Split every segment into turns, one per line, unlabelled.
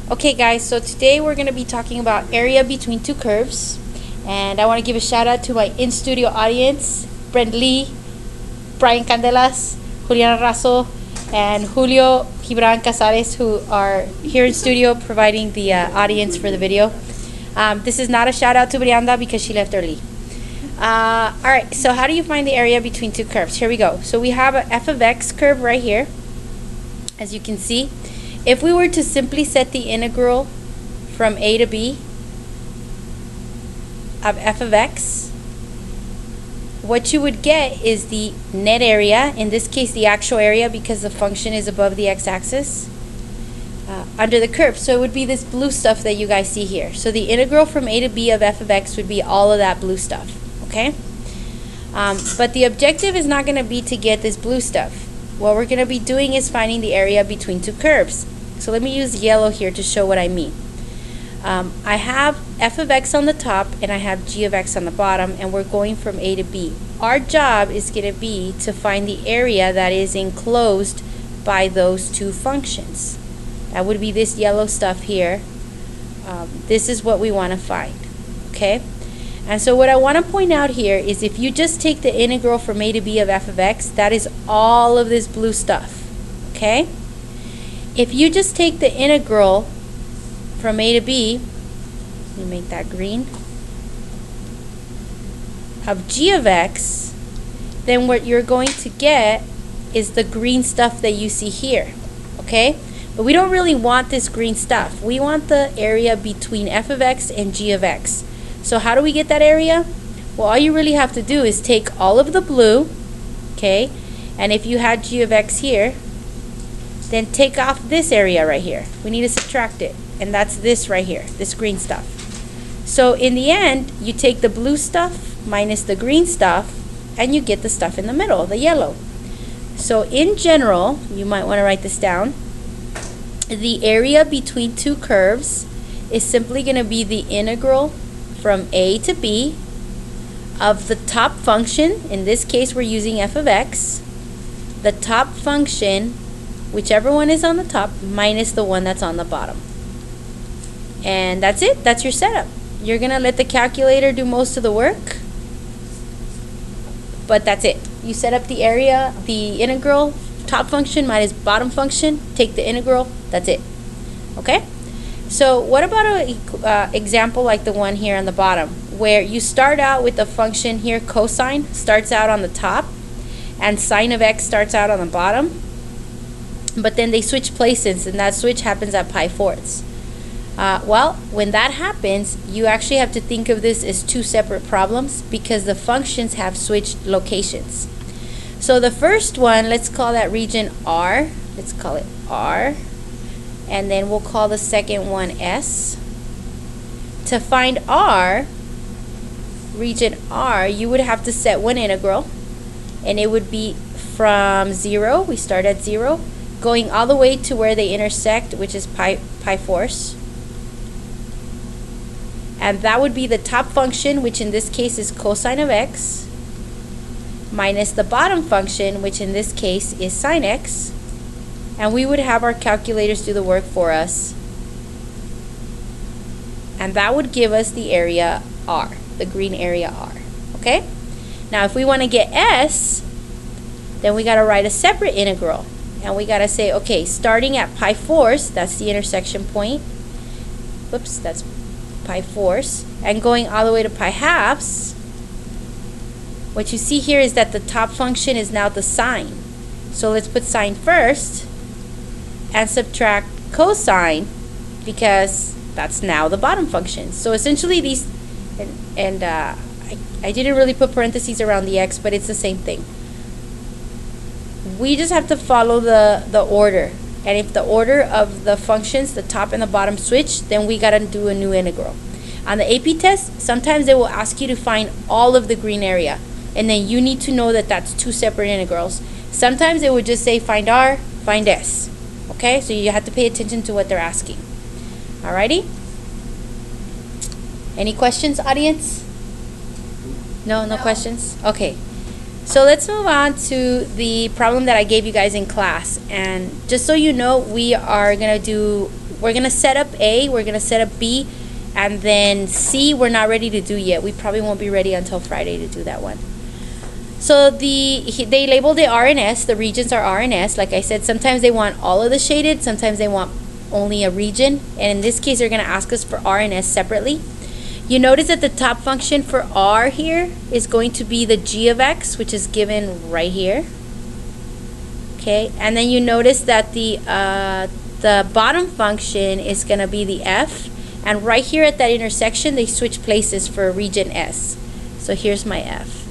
Okay guys, so today we're going to be talking about area between two curves, and I want to give a shout out to my in-studio audience, Brent Lee, Brian Candelas, Juliana Razo, and Julio Gibran Casares, who are here in studio providing the audience for the video. This is not a shout out to Brianda because she left early. Alright, so how do you find the area between two curves? Here we go. So we have a f of x curve right here, as you can see. If we were to simply set the integral from a to b of f of x, what you would get is the net area, in this case the actual area because the function is above the x-axis, under the curve. So it would be this blue stuff that you guys see here. So the integral from a to b of f of x would be all of that blue stuff, okay? But the objective is not going to be to get this blue stuff. What we're going to be doing is finding the area between two curves. So let me use yellow here to show what I mean. I have f of x on the top and I have g of x on the bottom, and we're going from a to b. Our job is going to be to find the area that is enclosed by those two functions. That would be this yellow stuff here. This is what we want to find, okay? And so what I want to point out here is if you just take the integral from a to b of f of x, that is all of this blue stuff, okay? If you just take the integral from a to b, let me make that green, of g of x, then what you're going to get is the green stuff that you see here, okay? But we don't really want this green stuff. We want the area between f of x and g of x. So how do we get that area? Well, all you really have to do is take all of the blue, okay, and if you had g of x here, then take off this area right here. We need to subtract it, and that's this right here, this green stuff. So in the end, you take the blue stuff minus the green stuff, and you get the stuff in the middle, the yellow. So in general, you might want to write this down. The area between two curves is simply going to be the integral from a to b of the top function. In this case, we're using f of x. The top function, whichever one is on the top, minus the one that's on the bottom. And that's it. That's your setup. You're going to let the calculator do most of the work, but that's it. You set up the area, the integral, top function minus bottom function, take the integral, that's it. Okay? So what about an example like the one here on the bottom, where you start out with the function here, cosine starts out on the top, and sine of x starts out on the bottom, but then they switch places, and that switch happens at pi-fourths. Well, when that happens, you actually have to think of this as two separate problems because the functions have switched locations. So the first one, let's call that region R. Let's call it R. And then we'll call the second one S. To find R, region R, you would have to set one integral, and it would be from 0, we start at 0, going all the way to where they intersect, which is pi-fourths. And that would be the top function, which in this case is cosine of x, minus the bottom function, which in this case is sine x. And we would have our calculators do the work for us. And that would give us the area R, the green area R. Okay? Now if we want to get S, then we got to write a separate integral. And we got to say, okay, starting at pi-fourths, that's the intersection point. Whoops, that's pi-fourths. And going all the way to pi-halves, what you see here is that the top function is now the sine. So let's put sine first and subtract cosine because that's now the bottom function. So essentially these, I didn't really put parentheses around the x, but it's the same thing. We just have to follow the order. And if the order of the functions, the top and the bottom switch, then we got to do a new integral. On the AP test, sometimes they will ask you to find all of the green area, and then you need to know that that's two separate integrals. Sometimes it would just say find R, find S. Okay, so you have to pay attention to what they're asking. Alrighty? Any questions, audience? No questions? Okay. So let's move on to the problem that I gave you guys in class. And just so you know, we are going to do we're gonna set up A, we're gonna set up B, and then C we're not ready to do yet. We probably won't be ready until Friday to do that one. So they labeled it R and S. The regions are R and S. Like I said, sometimes they want all of the shaded, sometimes they want only a region, and in this case they're gonna ask us for R and S separately. You notice that the top function for R here is going to be the g of x, which is given right here. Okay, and then you notice that the bottom function is going to be the f, and right here at that intersection they switch places for region S. So here's my f.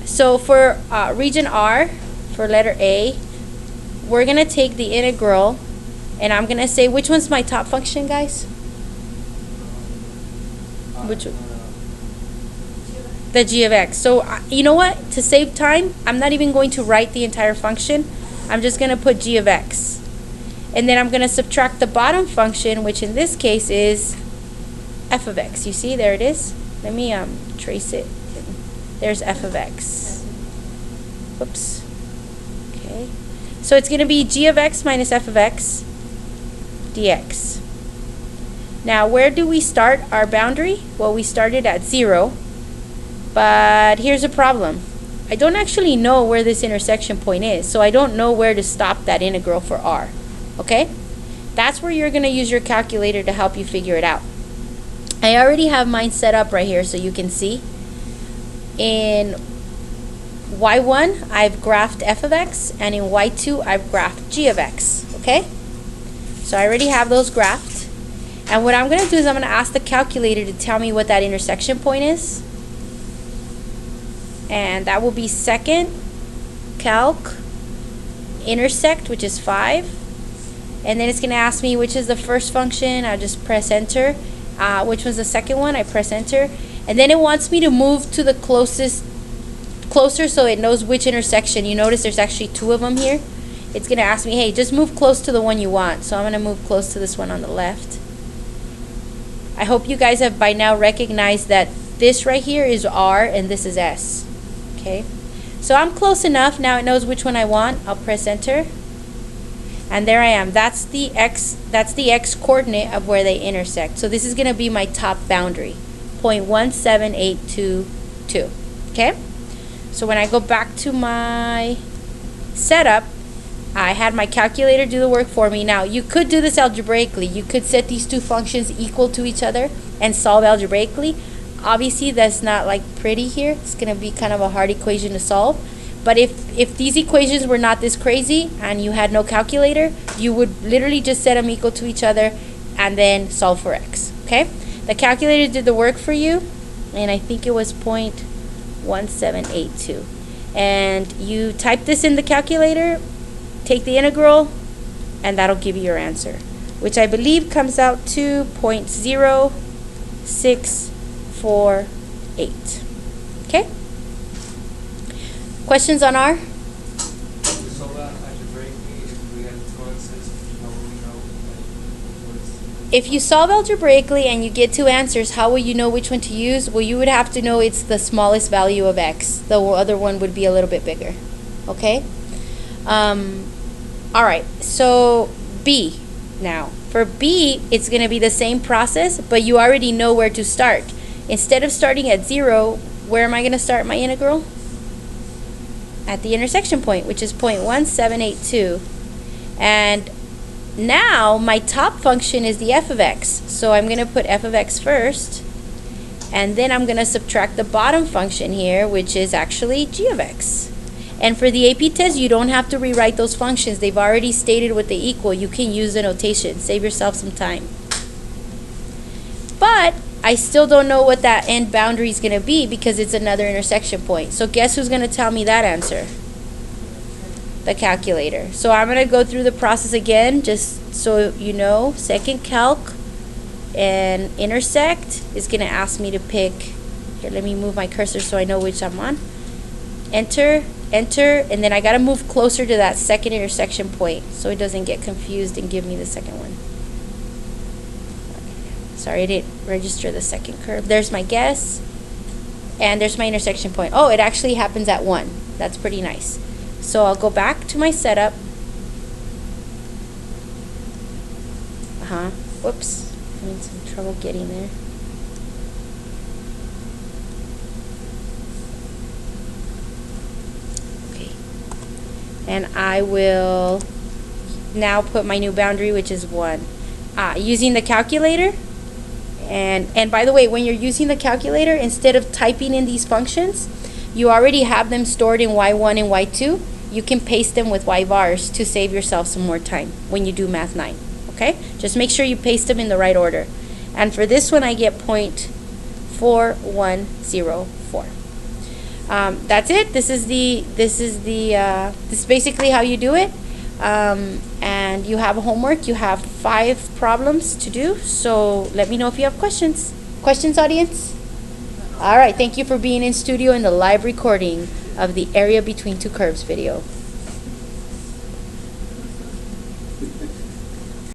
So for region R, for letter A, we're going to take the integral, and I'm going to say, which one's my top function, guys? Which one? The g of x. So you know what? To save time, I'm not even going to write the entire function. I'm just going to put g of x. And then I'm going to subtract the bottom function, which in this case is f of x. You see, there it is. Let me trace it. There's f of x. Whoops. Okay. So it's going to be g of x minus f of x dx. Now, where do we start our boundary? Well, we started at 0. But here's a problem. I don't actually know where this intersection point is, so I don't know where to stop that integral for R. Okay? That's where you're going to use your calculator to help you figure it out. I already have mine set up right here so you can see. In y1, I've graphed f of x, and in y2, I've graphed g of x. Okay? So I already have those graphed. And what I'm going to do is I'm going to ask the calculator to tell me what that intersection point is. And that will be second calc intersect, which is 5. And then it's going to ask me which is the first function. I'll just press enter. Which one's the second one? I press enter. And then it wants me to move to the closer so it knows which intersection. You notice there's actually 2 of them here. It's going to ask me, hey, just move close to the one you want. So I'm going to move close to this one on the left. I hope you guys have by now recognized that this right here is R and this is S. Okay, so I'm close enough. Now it knows which one I want. I'll press enter, and there I am. That's the x coordinate of where they intersect. So this is going to be my top boundary, 0.17822. Okay, so when I go back to my setup, I had my calculator do the work for me. Now you could do this algebraically. You could set these two functions equal to each other and solve algebraically. Obviously that's not like pretty here. It's gonna be kind of a hard equation to solve. But if these equations were not this crazy and you had no calculator, you would literally just set them equal to each other and then solve for x. Okay? The calculator did the work for you, and I think it was 0.1782. And you type this in the calculator, take the integral, and that'll give you your answer, which I believe comes out to 0.0648. Okay? Questions on R? If you solve algebraically and you get two answers, how will you know which one to use? Well, you would have to know it's the smallest value of x. The other one would be a little bit bigger. Okay? Alright, so B now. For B, it's going to be the same process, but you already know where to start. Instead of starting at 0, where am I going to start my integral? At the intersection point, which is 0.1782. And now my top function is the f of x. So I'm going to put f of x first, and then I'm going to subtract the bottom function here, which is actually g of x. And for the AP test, you don't have to rewrite those functions. They've already stated what they equal. You can use the notation. Save yourself some time. But I still don't know what that end boundary is going to be because it's another intersection point. So guess who's going to tell me that answer? The calculator. So I'm going to go through the process again just so you know. Second calc and intersect is going to ask me to pick. Here, let me move my cursor so I know which I'm on. Enter, enter, and then I got to move closer to that second intersection point so it doesn't get confused and give me the second one. Sorry, I didn't register the second curve. There's my guess, and there's my intersection point. Oh, it actually happens at 1. That's pretty nice. So I'll go back to my setup, huh? Whoops. Having some trouble getting there. Okay. And I will now put my new boundary, which is 1. Using the calculator. And by the way, when you're using the calculator, instead of typing in these functions, you already have them stored in Y1 and Y2. You can paste them with Y-bars to save yourself some more time when you do Math 9. Okay? Just make sure you paste them in the right order. And for this one, I get 0.4104. That's it. This is basically how you do it. And you have a homework. You have 5 problems to do. So let me know if you have questions. Questions, audience? All right. Thank you for being in studio in the live recording of the area between two curves video.